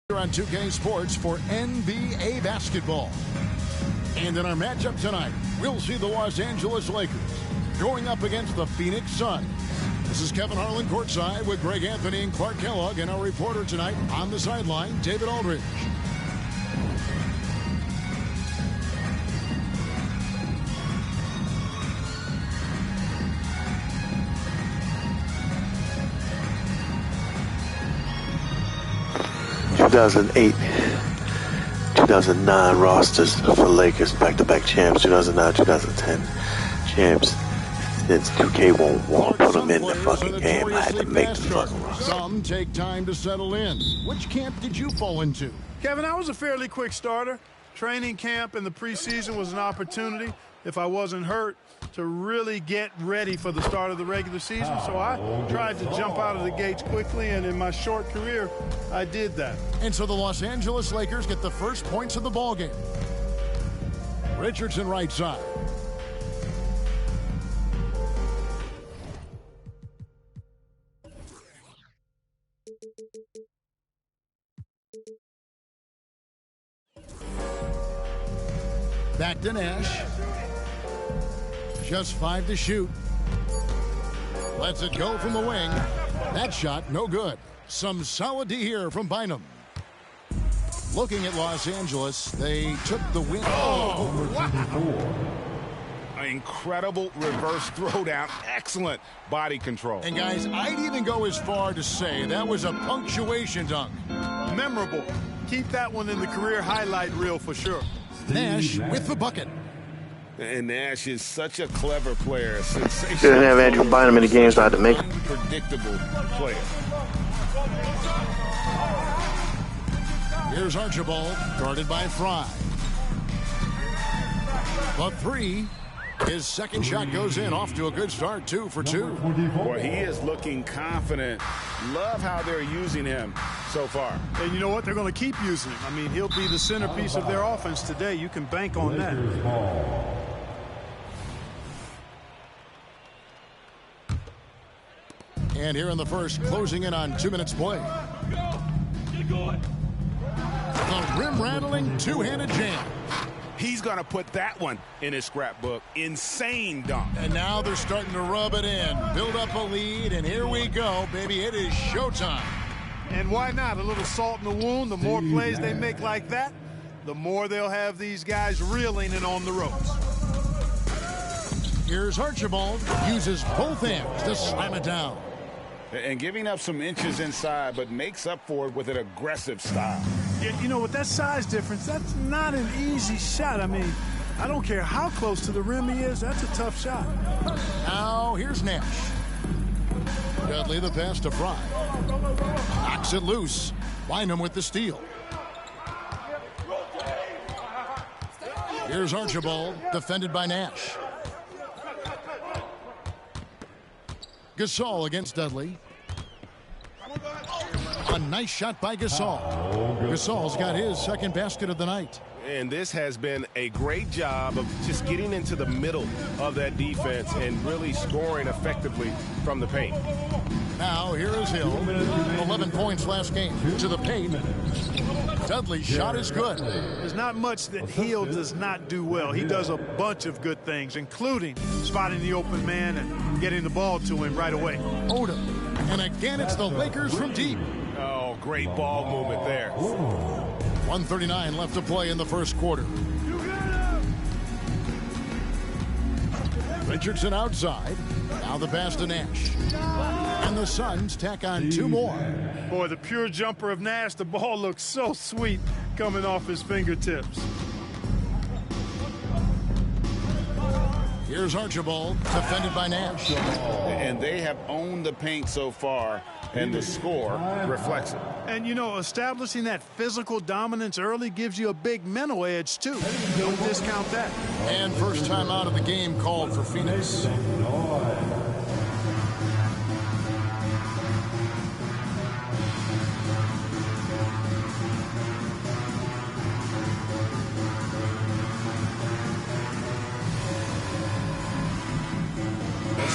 Here on 2K Sports for NBA basketball. And in our matchup tonight, we'll see the Los Angeles Lakers going up against the Phoenix Suns. This is Kevin Harlan courtside with Greg Anthony and Clark Kellogg, and our reporter tonight on the sideline, David Aldridge. (2008-2009) rosters for Lakers, back-to-back champs, 2009-2010 champs. Since 2K won't put them in the fucking game, I had to make the fucking roster. Some take time to settle in. Which camp did you fall into? Kevin, I was a fairly quick starter. Training camp in the preseason was an opportunity, if I wasn't hurt, to really get ready for the start of the regular season. So I tried to jump out of the gates quickly, and in my short career, I did that. And so the Los Angeles Lakers get the first points of the ballgame. Richardson right side. Back to Nash. Just 5 to shoot. Lets it go from the wing. That shot, no good. Some solid D here from Bynum. Looking at Los Angeles, they took the win. Oh, wow. An incredible reverse throwdown. Excellent body control. And guys, I'd even go as far to say that was a punctuation dunk. Memorable. Keep that one in the career highlight reel for sure. Nash with the bucket. And Nash is such a clever player. Sensational. Didn't have Andrew Bynum in the game, so I had to make him. Unpredictable player. Here's Archibald, guarded by Fry. The three. His second shot goes in, off to a good start, 2 for 2. Boy, he is looking confident. Love how they're using him so far. And you know what? They're going to keep using him. I mean, he'll be the centerpiece of their offense today. You can bank on that. And here in the first, closing in on 2 minutes play. The rim-rattling two-handed jam. He's going to put that one in his scrapbook. Insane dunk. And now they're starting to rub it in. Build up a lead, and here we go, baby. It is showtime. And why not? A little salt in the wound. The more plays they make like that, the more they'll have these guys reeling and on the ropes. Here's Archibald. Uses both hands to slam it down. And giving up some inches inside, but makes up for it with an aggressive style. Yeah, you know, with that size difference, that's not an easy shot. I mean, I don't care how close to the rim he is. That's a tough shot. Now, here's Nash. Dudley the pass to Fry. Knocks it loose. Bynum with the steal. Here's Archibald, defended by Nash. Gasol against Dudley. A nice shot by Gasol. Gasol's got his second basket of the night. And this has been a great job of just getting into the middle of that defense and really scoring effectively from the paint. Now here is Hill. 11 points last game. To the paint. Dudley's shot is good. There's not much that Hill does not do well. He does a bunch of good things, including spotting the open man and getting the ball to him right away. Odom. And again, it's the Lakers from deep. Oh, great ball movement there. 1:39 left to play in the first quarter. Richardson outside. Now the pass to Nash. And the Suns tack on 2 more. Boy, the pure jumper of Nash, the ball looks so sweet coming off his fingertips. Here's Archibald, defended by Nash. And they have owned the paint so far, and the score reflects it. And, you know, establishing that physical dominance early gives you a big mental edge, too. Don't discount that. And first time out of the game called for Phoenix.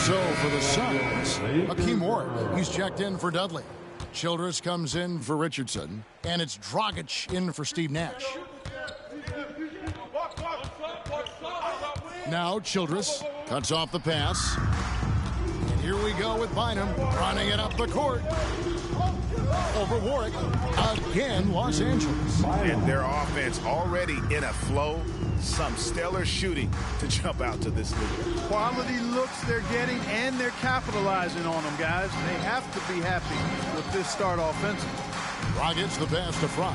So for the Suns, Hakeem Ward, he's checked in for Dudley. Childress comes in for Richardson, and it's Dragic in for Steve Nash. Now Childress cuts off the pass. And here we go with Bynum running it up the court. Over Warwick. Again, Los Angeles. And their offense already in a flow. Some stellar shooting to jump out to this lead. Quality looks they're getting, and they're capitalizing on them, guys. They have to be happy with this start offensively. Rockets the pass to Fry.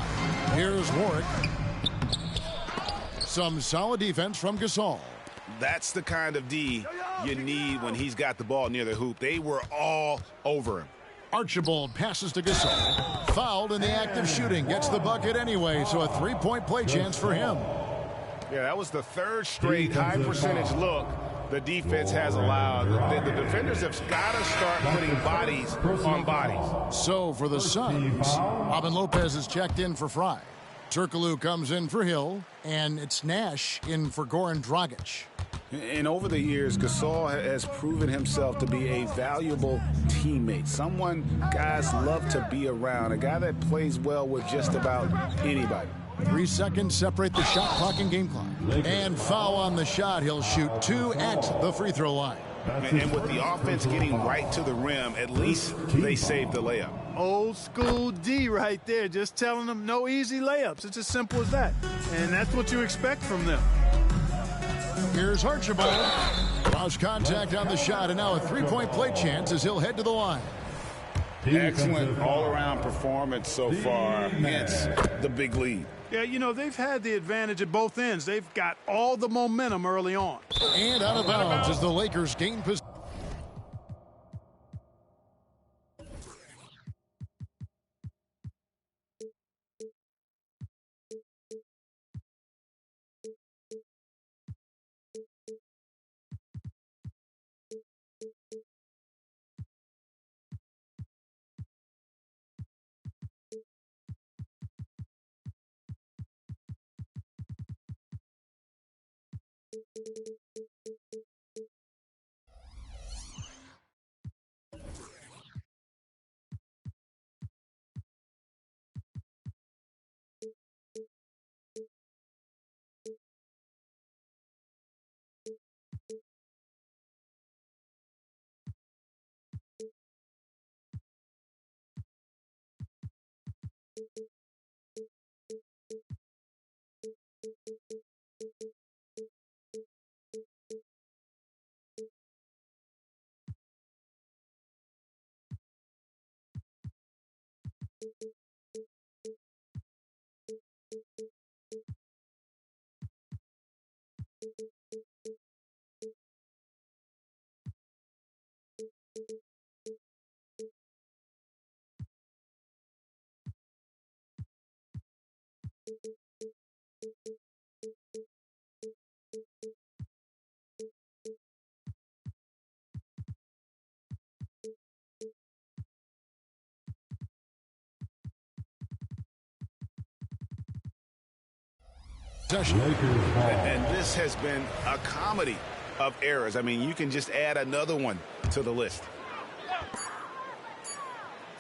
Here's Warwick. Some solid defense from Gasol. That's the kind of D you need when he's got the ball near the hoop. They were all over him. Archibald passes to Gasol. Fouled in the act of shooting. Gets the bucket anyway, so a three-point play chance for him. Yeah, that was the third straight high percentage look the defense has allowed. The defenders have got to start putting bodies on bodies. So for the Suns, Robin Lopez is checked in for Fry. Turkoglu comes in for Hill, and it's Nash in for Goran Dragic. And over the years, Gasol has proven himself to be a valuable teammate. Someone guys love to be around. A guy that plays well with just about anybody. 3 seconds separate the shot clock and game clock. And foul on the shot. He'll shoot 2 at the free throw line. And with the offense getting right to the rim, at least they saved the layup. Old school D right there, just telling them no easy layups. It's as simple as that. And that's what you expect from them. Here's Archibald. Lost contact on the shot, and now a three-point play chance as he'll head to the line. Excellent all-around performance so far against the big lead. Yeah, you know, they've had the advantage at both ends. They've got all the momentum early on. And out of bounds as the Lakers gain possession. And this has been a comedy of errors. I mean, you can just add another one to the list.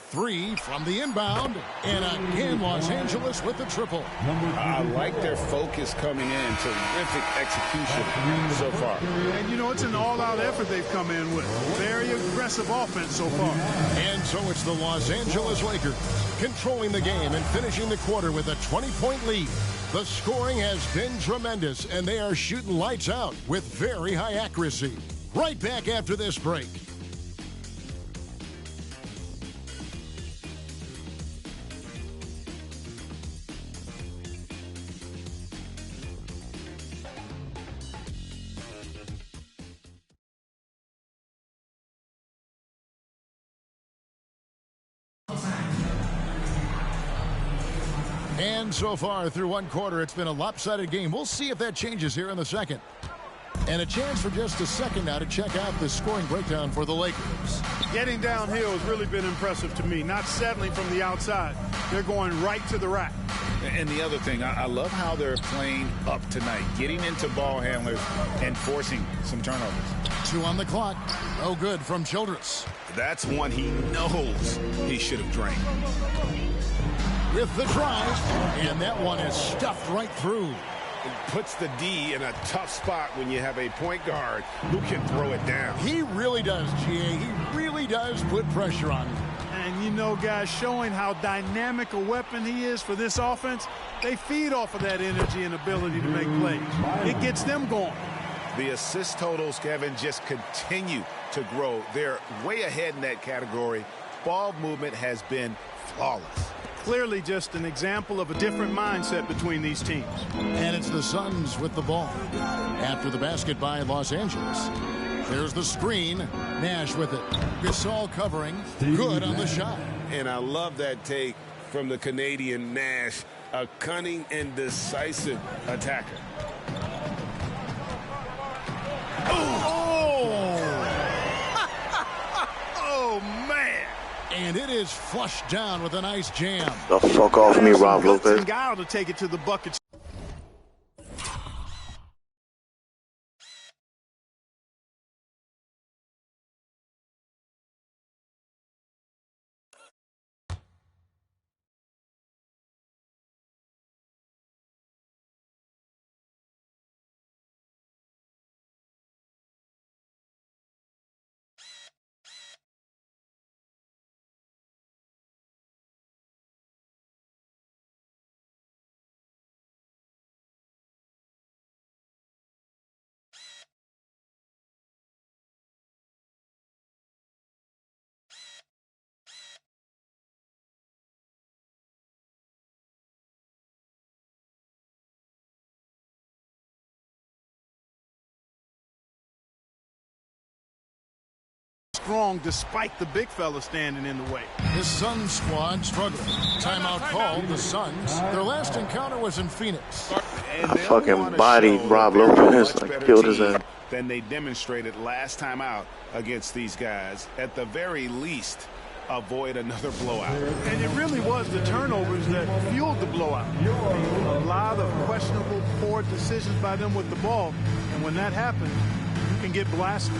3 from the inbound, and again Los Angeles with the triple. I like their focus coming in. Terrific execution so far. And you know, it's an all-out effort they've come in with. Very aggressive offense so far. And so it's the Los Angeles Lakers controlling the game and finishing the quarter with a 20-point lead. The scoring has been tremendous, and they are shooting lights out with very high accuracy. Right back after this break. And so far through one quarter, it's been a lopsided game. We'll see if that changes here in the second. And a chance for just a second now to check out the scoring breakdown for the Lakers. Getting downhill has really been impressive to me. Not settling from the outside. They're going right to the rack. And the other thing, I love how they're playing up tonight, getting into ball handlers and forcing some turnovers. 2 on the clock. No good from Childress. That's one he knows he should have drained. With the drive, and that one is stuffed right through. It puts the D in a tough spot when you have a point guard who can throw it down. He really does, GA. He really does put pressure on him. And you know, guys, showing how dynamic a weapon he is for this offense, they feed off of that energy and ability to make plays. It gets them going. The assist totals, Kevin, just continue to grow. They're way ahead in that category. Ball movement has been flawless. Clearly just an example of a different mindset between these teams. And it's the Suns with the ball. After the basket by Los Angeles. There's the screen. Nash with it. Gasol covering. Good on the shot. And I love that take from the Canadian Nash. A cunning and decisive attacker. Oh! Oh, man. And it is flushed down with a nice jam. The fuck off me, Rob Lopez. Guile to take it to the bucket. Strong despite the big fella standing in the way. The Suns squad struggling. Timeout called the Suns. Their last encounter was in Phoenix. And I fucking bodied Rob Lopez. I killed his ass. Than they demonstrated last time out against these guys. At the very least, avoid another blowout. And it really was the turnovers that fueled the blowout. A lot of questionable, poor decisions by them with the ball. And when that happens, you can get blasted.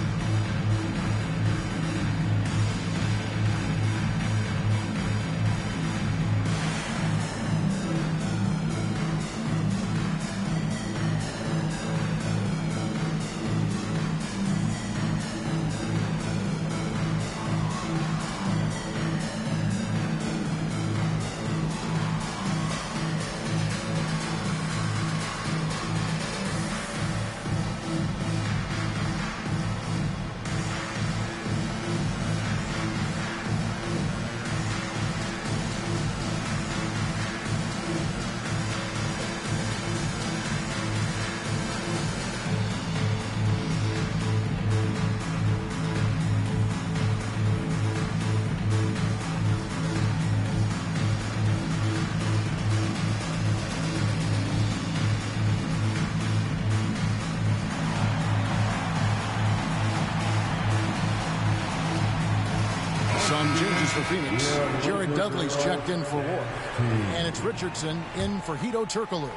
Some changes for Phoenix. Jared Dudley's checked in for Ward. And it's Richardson in for Hedo Turkoglu.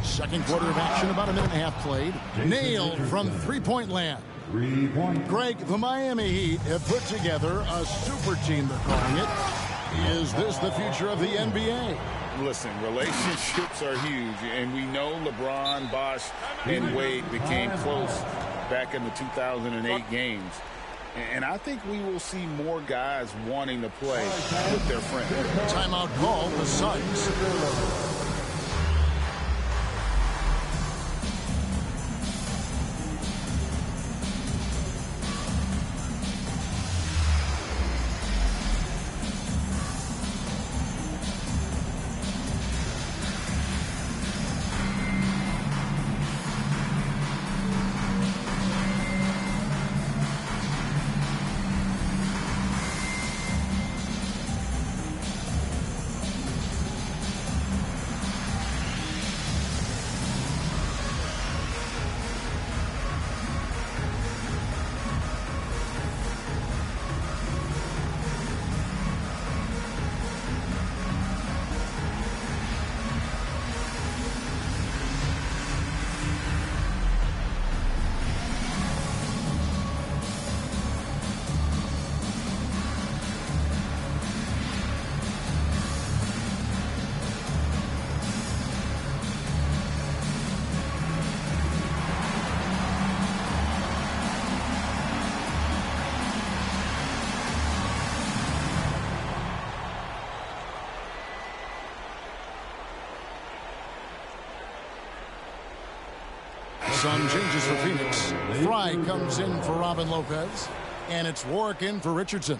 Second quarter of action, about a minute and a half played. Nailed from three-point land. Greg, the Miami Heat have put together a super team, they're calling it. Is this the future of the NBA? Listen, relationships are huge, and we know LeBron, Bosh, and Wade became close back in the 2008 games. And I think we will see more guys wanting to play with their friends. Timeout call, the Suns. Some changes for Phoenix. Fry comes in for Robin Lopez. And it's Warwick in for Richardson.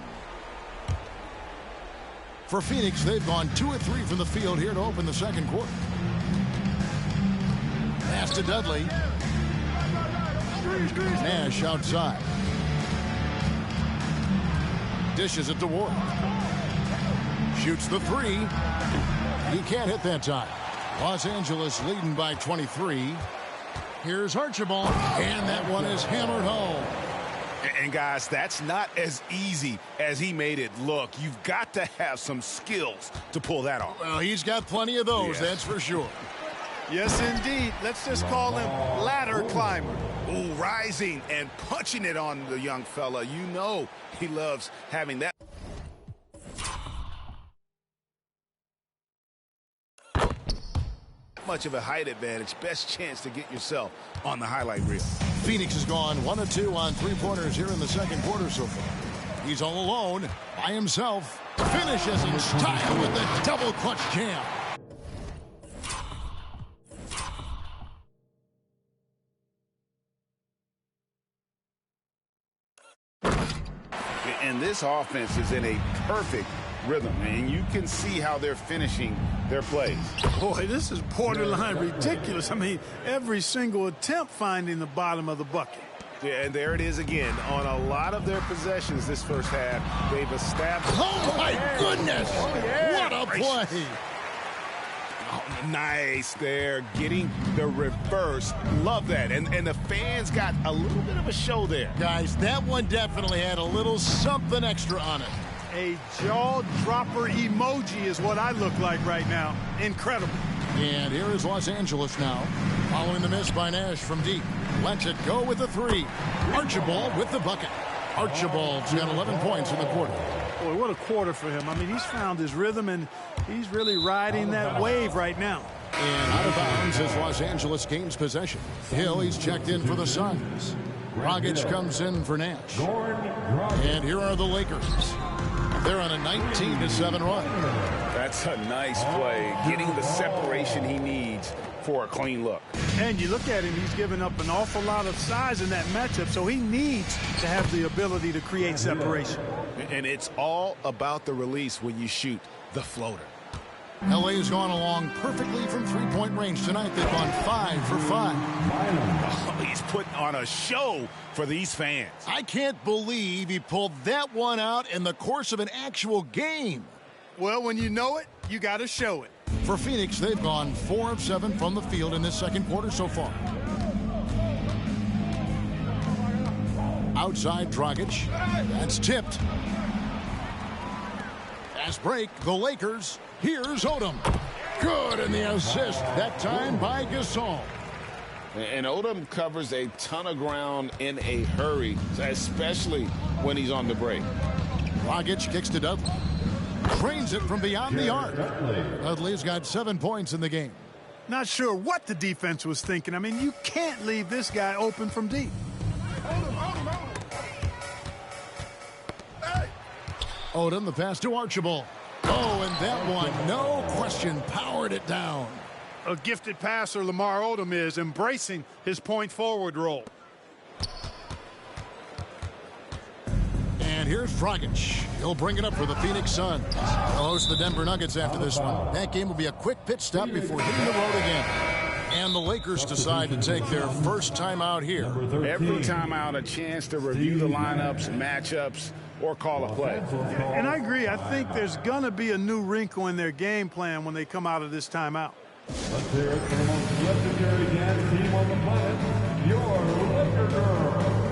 For Phoenix, they've gone 2 of 3 from the field here to open the second quarter. Pass to Dudley. Nash outside. Dishes it to Warwick. Shoots the 3. He can't hit that time. Los Angeles leading by 23. Here's Archibald, and that one is hammered home. And guys, that's not as easy as he made it look. You've got to have some skills to pull that off. Well, he's got plenty of those, that's for sure. Yes, indeed. Let's just call him ladder climber. Ooh, rising and punching it on the young fella. You know he loves having that. Much of a height advantage. Best chance to get yourself on the highlight reel. Phoenix has gone 1 of 2 on 3-pointers here in the second quarter so far. He's all alone by himself. Finishes in style with the double clutch jam. And this offense is in a perfect rhythm, and you can see how they're finishing their plays. Boy, this is borderline ridiculous. I mean, every single attempt finding the bottom of the bucket. Yeah, and there it is again. On a lot of their possessions this first half, they've established. Oh, my goodness! What a play! Oh, nice there, getting the reverse. Love that. And the fans got a little bit of a show there. Guys, that one definitely had a little something extra on it. A jaw-dropper emoji is what I look like right now. Incredible. And here is Los Angeles now. Following the miss by Nash from deep. Lets it go with the 3. Archibald with the bucket. Archibald's got 11 points in the quarter. Boy, what a quarter for him. I mean, he's found his rhythm, and he's really riding that wave right now. And out of bounds as Los Angeles gains possession. Hill, he's checked in for the Suns. Dragic comes in for Nash. And here are the Lakers. They're on a 19-7 run. That's a nice play, getting the separation he needs for a clean look. And you look at him, he's given up an awful lot of size in that matchup, so he needs to have the ability to create separation. And it's all about the release when you shoot the floater. LA's gone along perfectly from 3-point range tonight. They've gone 5 for 5. Oh, he's putting on a show for these fans. I can't believe he pulled that one out in the course of an actual game. Well, when you know it, you got to show it. For Phoenix, they've gone 4 of 7 from the field in this second quarter so far. Outside Dragic. That's tipped. Fast break, the Lakers. Here's Odom. Good, and the assist, that time by Gasol. And Odom covers a ton of ground in a hurry, especially when he's on the break. Dragic kicks to Dudley. Trains it from beyond the arc. Dudley's got 7 points in the game. Not sure what the defense was thinking. I mean, you can't leave this guy open from deep. Odom, the pass to Archibald. Oh, and that one, no question, powered it down. A gifted passer, Lamar Odom is embracing his point forward role. And here's Dragic. He'll bring it up for the Phoenix Suns. They'll host the Denver Nuggets after this one. That game will be a quick pit stop before hitting the road again. And the Lakers decide to take their first time out here. Every time out, a chance to review the lineups, matchups, or call a play. And I agree. I think there's going to be a new wrinkle in their game plan when they come out of this timeout. Let's hear it for the most legendary dance team on the planet, your Laker Girls.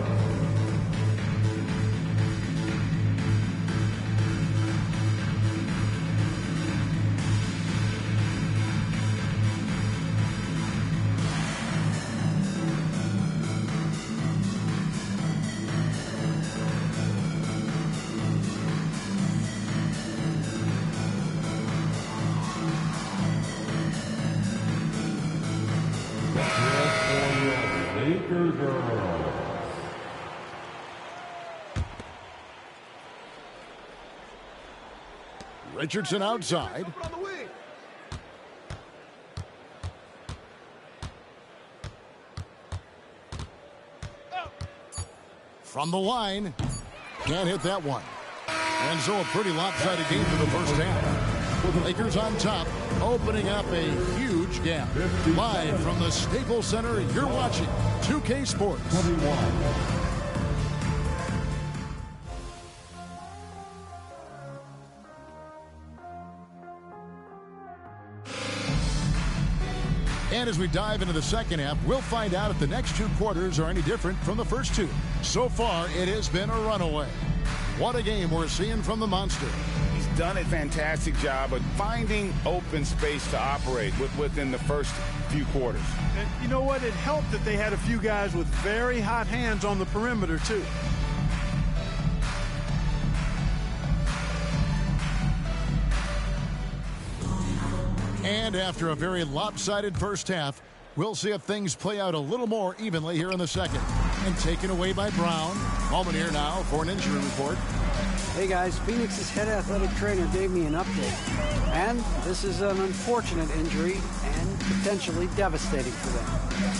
Laker Girls. Richardson outside. From the line. Can't hit that one. And so a pretty lopsided game for the first half. With the Lakers on top, opening up a huge gap. Live from the Staples Center, you're watching 2K Sports. 21. And as we dive into the second half, we'll find out if the next two quarters are any different from the first two. So far, it has been a runaway. What a game we're seeing from the monster. He's done a fantastic job of finding open space to operate within the first few quarters. And you know what? It helped that they had a few guys with very hot hands on the perimeter, too. And after a very lopsided first half, we'll see if things play out a little more evenly here in the second. And taken away by Brown. Moment here now for an injury report. Hey guys, Phoenix's head athletic trainer gave me an update. And this is an unfortunate injury and potentially devastating for them.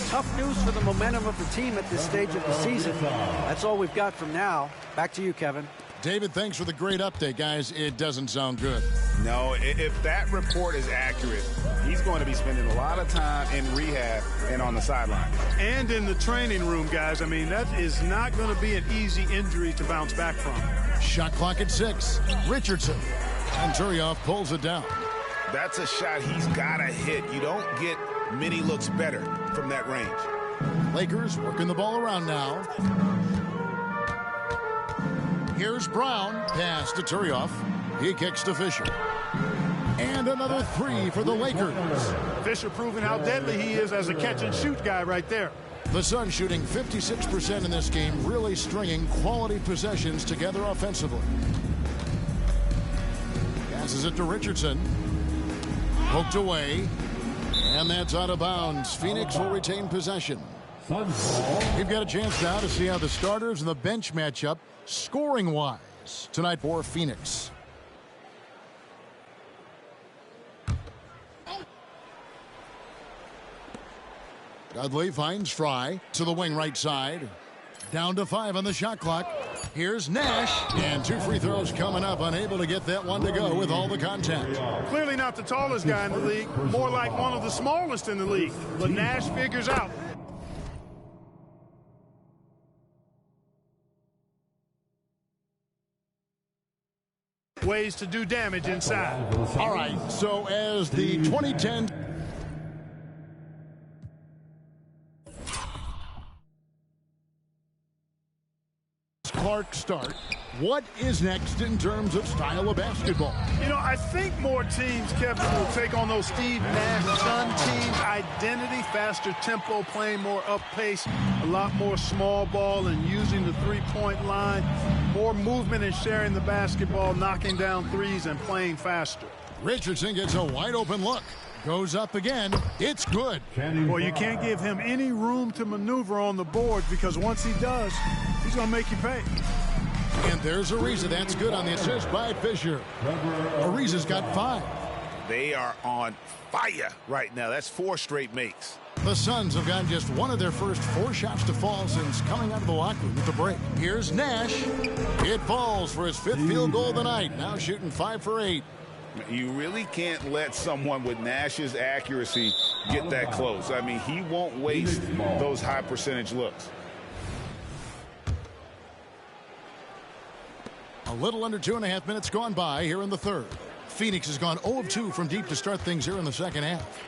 Tough news for the momentum of the team at this stage of the season. That's all we've got from now. Back to you, Kevin. David, thanks for the great update, guys. It doesn't sound good. No, if that report is accurate, he's going to be spending a lot of time in rehab and on the sideline. And in the training room, guys. I mean, that is not going to be an easy injury to bounce back from. Shot clock at 6. Richardson. And Turioff pulls it down. That's a shot he's got to hit. You don't get many looks better from that range. Lakers working the ball around now. Here's Brown. Pass to Turioff. He kicks to Fisher. And another three for the Lakers. Fisher proving how deadly he is as a catch-and-shoot guy right there. The Suns shooting 56% in this game, really stringing quality possessions together offensively. Passes it to Richardson. Poked away. And that's out of bounds. Phoenix will retain possession. We've got a chance now to see how the starters and the bench match up scoring-wise tonight for Phoenix. Dudley finds Fry to the wing right side. Down to 5 on the shot clock. Here's Nash. And 2 free throws coming up. Unable to get that one to go with all the contact. Clearly not the tallest guy in the league. More like one of the smallest in the league. But Nash figures out. Ways to do damage inside. All right, so as the 2010 Clark start, what is next in terms of style of basketball? You know, I think more teams, Kevin, will take on those Steve Nash Sun teams. Identity, faster tempo, playing more up pace, a lot more small ball and using the three-point line. More movement and sharing the basketball, knocking down threes and playing faster. Richardson gets a wide open look. Goes up again. It's good. Well, you can't give him any room to maneuver on the board because once he does, he's going to make you pay. And there's Ariza. That's good on the assist by Fisher. Ariza's got 5. They are on fire right now. That's 4 straight makes. The Suns have gotten just one of their first 4 shots to fall since coming out of the locker room at the break. Here's Nash. It falls for his 5th field goal of the night. Now shooting 5 for 8. You really can't let someone with Nash's accuracy get that close. I mean, he won't waste those high percentage looks. A little under 2.5 minutes gone by here in the third. Phoenix has gone 0 of 2 from deep to start things here in the second half.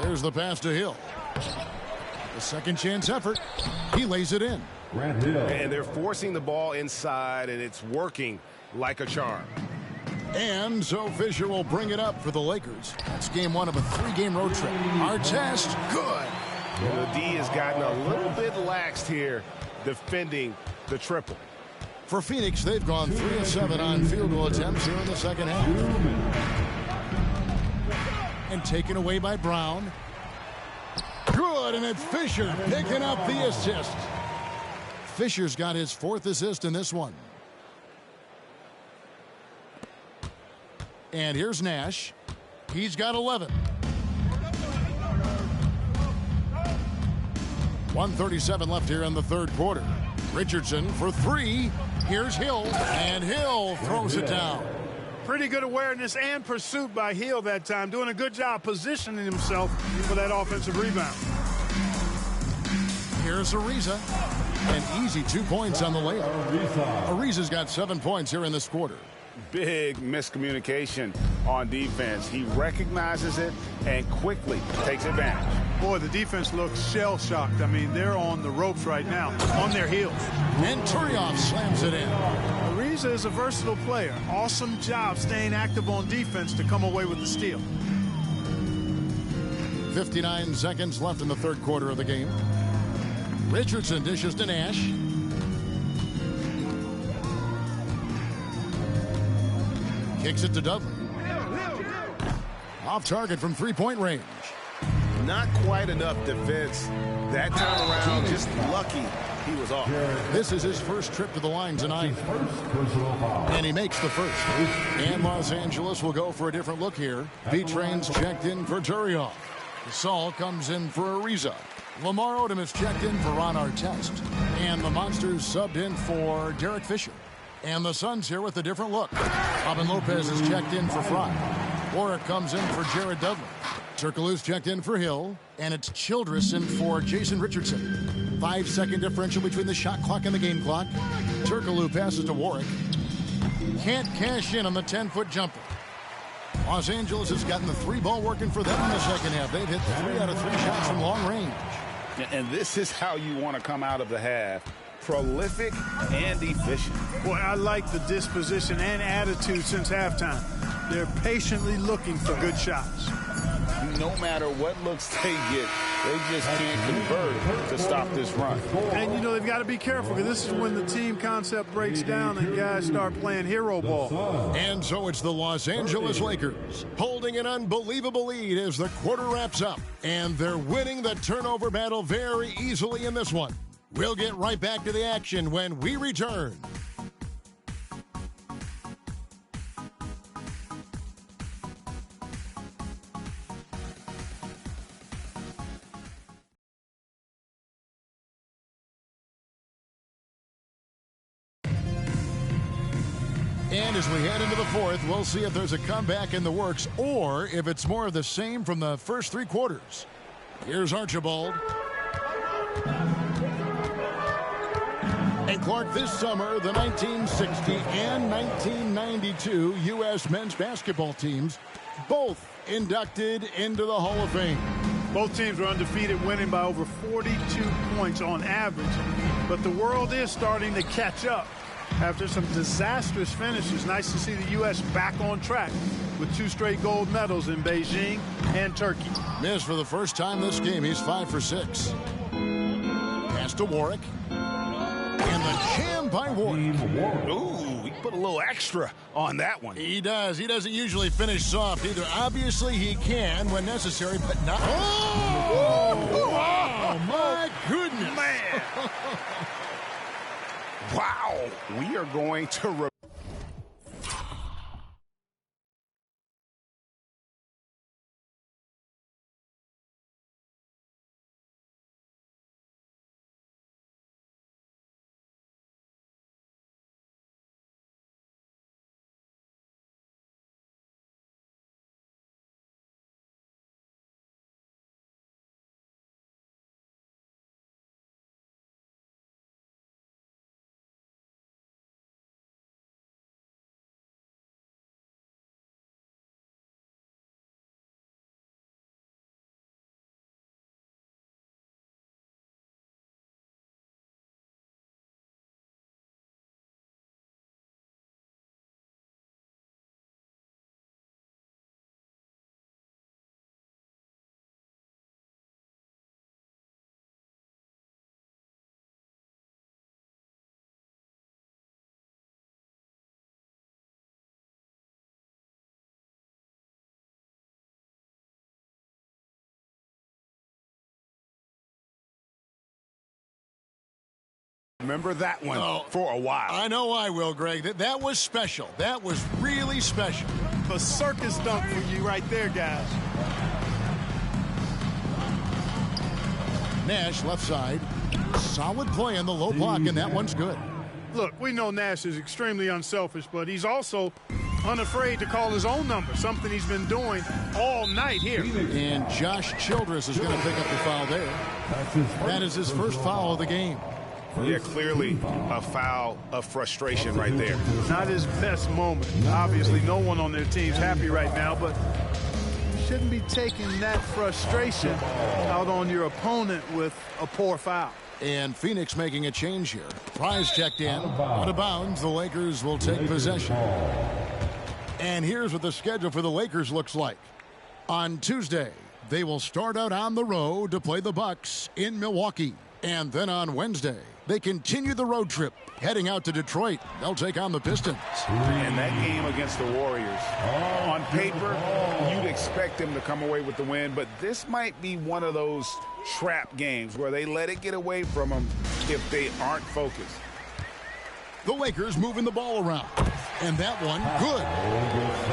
There's the pass to Hill. The second chance effort. He lays it in. And they're forcing the ball inside, and it's working like a charm. And so Fisher will bring it up for the Lakers. That's game 1 of a 3-game road trip. Artest, good. Well, the D has gotten a little bit laxed here defending the triple. For Phoenix, they've gone 3 of 7 on field goal attempts here in the second half. And taken away by Brown. Good, and it's Fisher picking up the assist. Fisher's got his 4th assist in this one. And here's Nash. He's got 11. 1:37 left here in the third quarter. Richardson for 3. Here's Hill, and Hill throws it down. Pretty good awareness and pursuit by Hill that time. Doing a good job positioning himself for that offensive rebound. Here's Ariza. An easy 2 points on the layup. Ariza's got 7 points here in this quarter. Big miscommunication on defense. He recognizes it and quickly takes advantage. Boy, the defense looks shell-shocked. I mean, they're on the ropes right now, on their heels. And Turioff slams it in. Ariza is a versatile player. Awesome job staying active on defense to come away with the steal. 59 seconds left in the third quarter of the game. Richardson dishes to Nash. Kicks it to Dudley. Off target from 3-point range. Not quite enough defense that time around. Just lucky he was off. This is his first trip to the line tonight. And he makes the first. And Los Angeles will go for a different look here. V-Train's checked in for Turioff. Gasol comes in for Ariza. Lamar Odom is checked in for Ron Artest. And the Monsters subbed in for Derek Fisher. And the Suns here with a different look. Robin Lopez is checked in for Fry. Warwick comes in for Jared Dudley. Turkoglu's checked in for Hill. And it's Childress in for Jason Richardson. 5-second differential between the shot clock and the game clock. Turkoglu passes to Warwick. Can't cash in on the 10-foot jumper. Los Angeles has gotten the 3-ball working for them in the second half. They've hit 3 out of 3 shots from long range. And this is how you want to come out of the half. Prolific and efficient. Boy, I like the disposition and attitude since halftime. They're patiently looking for good shots. No matter what looks they get, they just can't convert to stop this run. And, you know, they've got to be careful because this is when the team concept breaks down and guys start playing hero ball. And so it's the Los Angeles Lakers holding an unbelievable lead as the quarter wraps up. And they're winning the turnover battle very easily in this one. We'll get right back to the action when we return. And as we head into the fourth, we'll see if there's a comeback in the works or if it's more of the same from the first 3 quarters. Here's Archibald. And Clark, this summer, the 1960 and 1992 U.S. men's basketball teams both inducted into the Hall of Fame. Both teams were undefeated, winning by over 42 points on average. But the world is starting to catch up. After some disastrous finishes, nice to see the U.S. back on track with 2 straight gold medals in Beijing and Turkey. Missed for the first time this game. He's 5 for 6. Pass to Warwick. And the jam by Warwick. Ooh, he put a little extra on that one. He does. He doesn't usually finish soft either. Obviously, he can when necessary, but not. Oh, my goodness. Man. Wow. We are going to remember that one for a while. I know I will, Greg. That was special. That was really special. A circus dunk for you right there, guys. Nash, left side. Solid play on the low block, and that one's good. Look, we know Nash is extremely unselfish, but he's also unafraid to call his own number, something he's been doing all night here. And Josh Childress is going to pick up the foul there. That is his first foul of the game. Yeah, clearly a foul of frustration right there. Not his best moment. Obviously, no one on their team's happy right now, but you shouldn't be taking that frustration out on your opponent with a poor foul. And Phoenix making a change here. Prize checked in. Out of bounds, the Lakers will take possession. And here's what the schedule for the Lakers looks like. On Tuesday, they will start out on the road to play the Bucks in Milwaukee. And then on Wednesday, they continue the road trip, heading out to Detroit. They'll take on the Pistons. And that game against the Warriors, on paper, you'd expect them to come away with the win, but this might be one of those trap games where they let it get away from them if they aren't focused. The Lakers moving the ball around. And that one, good.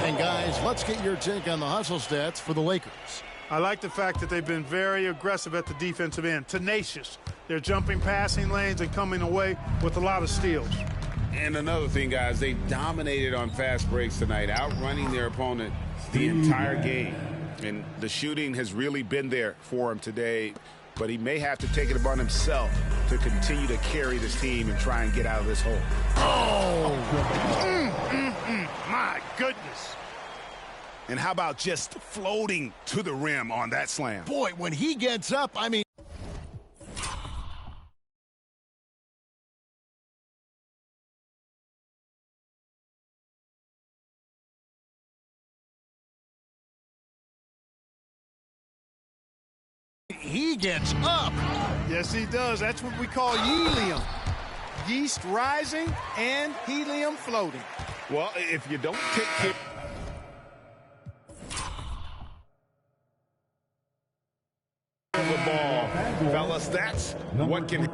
And guys, let's get your take on the hustle stats for the Lakers. I like the fact that they've been very aggressive at the defensive end, tenacious. They're jumping passing lanes and coming away with a lot of steals. And another thing, guys, they dominated on fast breaks tonight, outrunning their opponent the entire game. And the shooting has really been there for him today, but he may have to take it upon himself to continue to carry this team and try and get out of this hole. My goodness. And how about just floating to the rim on that slam? Boy, when he gets up, I mean... He gets up. Yes, he does. That's what we call helium. Yeast rising and helium floating. Well, if you don't take care... the ball, fellas, that's what can...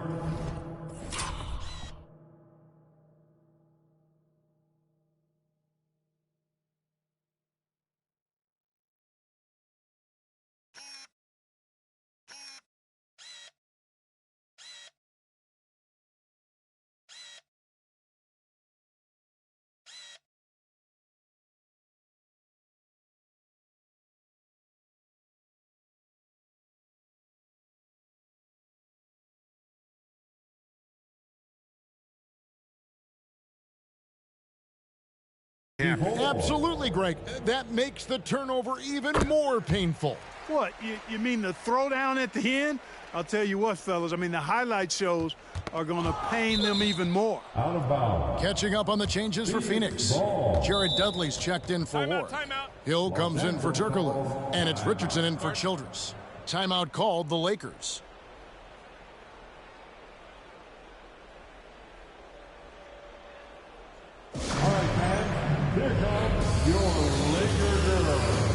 Absolutely, Greg. That makes the turnover even more painful. What, you mean the throwdown at the end? I'll tell you what, fellas, I mean, the highlight shows are going to pain them even more. Out of bounds. Catching up on the changes for Phoenix. Jared Dudley's checked in for Ward. Hill comes in for Turkoglu. And it's Richardson in for Childress. Timeout called the Lakers. All right, fans, here comes your Laker delivery.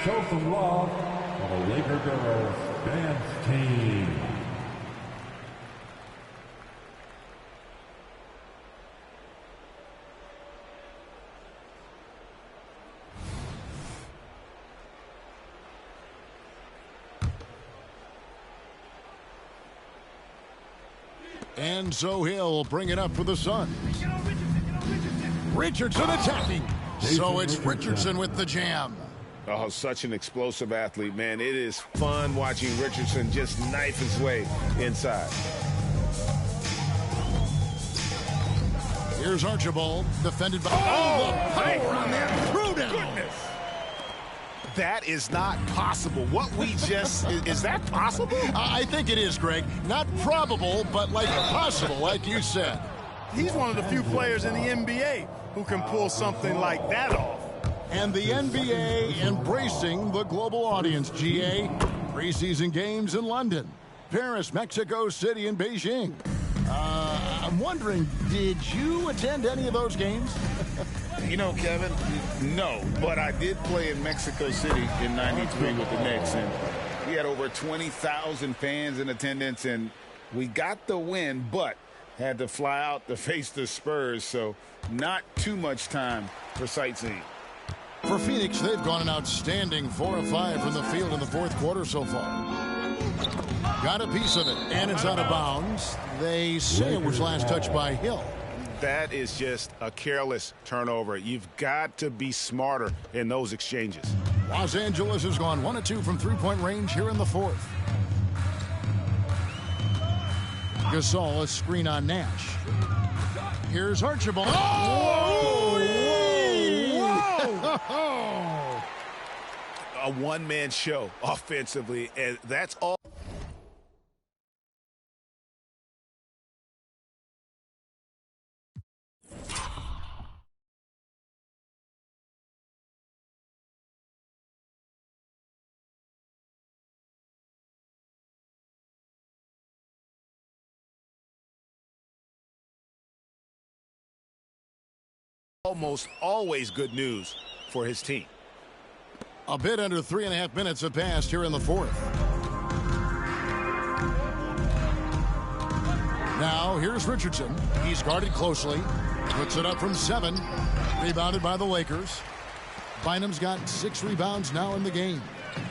show some love for the Laker girls dance team. And so he'll bring it up for the Suns. Richardson attacking. So it's Richardson with the jam. Oh, such an explosive athlete, man. It is fun watching Richardson just knife his way inside. Here's Archibald, defended by... Oh, the power on that throwdown. Goodness. That is not possible. What we just... is that possible? I think it is, Greg. Not probable, but like possible, like you said. He's one of the few players in the NBA who can pull something like that off. And the NBA embracing the global audience, GA. Preseason games in London, Paris, Mexico City, and Beijing. I'm wondering, did you attend any of those games? You know, Kevin, no, but I did play in Mexico City in '93 with the Knicks, and we had over 20,000 fans in attendance, and we got the win, but had to fly out to face the Spurs, so not too much time for sightseeing. For Phoenix, they've gone an outstanding 4 of 5 from the field in the fourth quarter so far. Got a piece of it, and it's out of bounds. They say it was last touched by Hill. That is just a careless turnover. You've got to be smarter in those exchanges. Los Angeles has gone 1 of 2 from three-point range here in the fourth. Gasol, a screen on Nash. Here's Archibald. Oh! Whoa! A one-man show offensively, and that's all. Almost always good news for his team. A bit under 3.5 minutes have passed here in the fourth. Now here's Richardson. He's guarded closely. Puts it up from 7. Rebounded by the Lakers. Bynum's got 6 rebounds now in the game.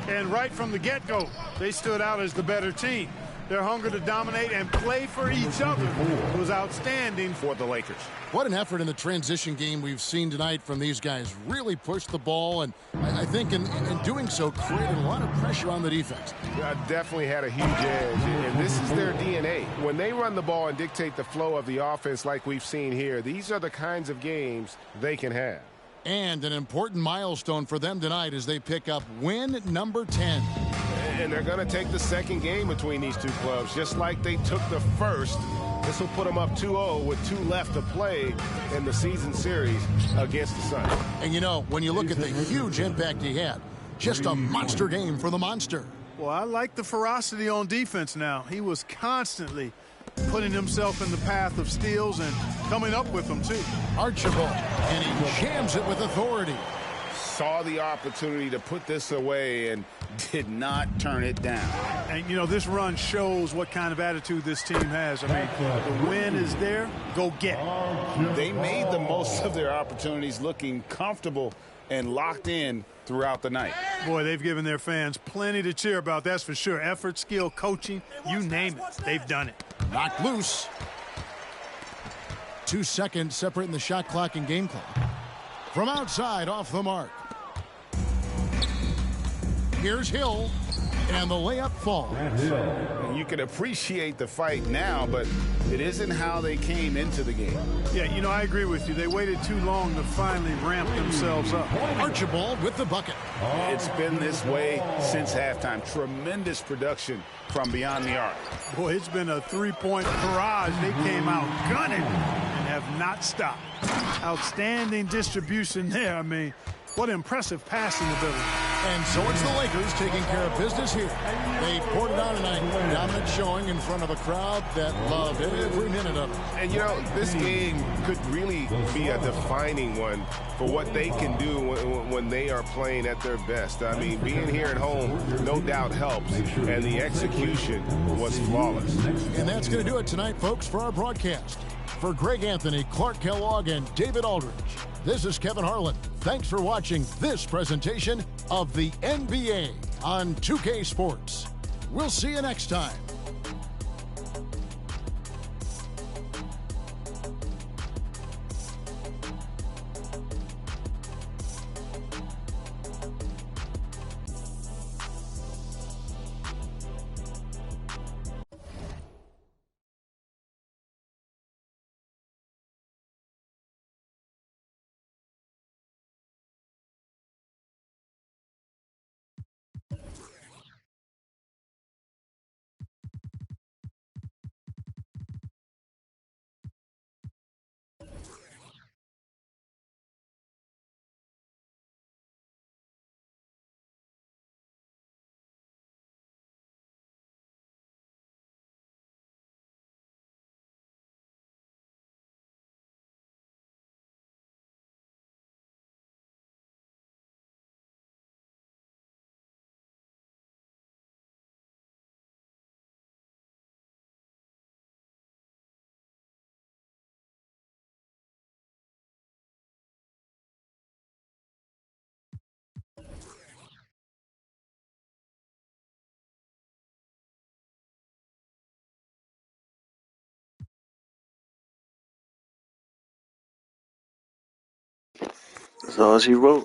And right from the get-go, they stood out as the better team. Their hunger to dominate and play for each other was outstanding for the Lakers. What an effort in the transition game we've seen tonight from these guys. Really pushed the ball, and I think in doing so created a lot of pressure on the defense. Definitely had a huge edge, and this is their DNA. When they run the ball and dictate the flow of the offense like we've seen here, these are the kinds of games they can have. And an important milestone for them tonight as they pick up win number 10. And they're going to take the second game between these two clubs, just like they took the first. This will put them up 2-0 with 2 left to play in the season series against the Suns. And, you know, when you look at the huge impact he had, just a monster game for the Monster. Well, I like the ferocity on defense now. He was constantly putting himself in the path of steals and coming up with them, too. Archibald, and he jams it with authority. Saw the opportunity to put this away and did not turn it down. And, you know, this run shows what kind of attitude this team has. I mean, the win is there. Go get it. They made the most of their opportunities, looking comfortable and locked in throughout the night. Boy, they've given their fans plenty to cheer about, that's for sure. Effort, skill, coaching, you name it. They've done it. Knocked loose. 2 seconds separating the shot clock and game clock. From outside, off the mark. Here's Hill, and the layup falls. You can appreciate the fight now, but it isn't how they came into the game. Yeah, you know, I agree with you. They waited too long to finally ramp themselves up. Archibald with the bucket. It's been this way since halftime. Tremendous production from beyond the arc. Boy, it's been a three-point barrage. They came out gunning and have not stopped. Outstanding distribution there. I mean, what impressive passing ability. And so it's the Lakers taking care of business here. They poured it on tonight. Dominant shot. showing in front of a crowd that loved every minute of it. And, you know, this game could really be a defining one for what they can do when they are playing at their best. I mean, being here at home, no doubt helps, and the execution was flawless. And that's going to do it tonight, folks, for our broadcast. For Greg Anthony, Clark Kellogg, and David Aldridge, this is Kevin Harlan. Thanks for watching this presentation of the NBA on 2K Sports. We'll see you next time. That's all she wrote.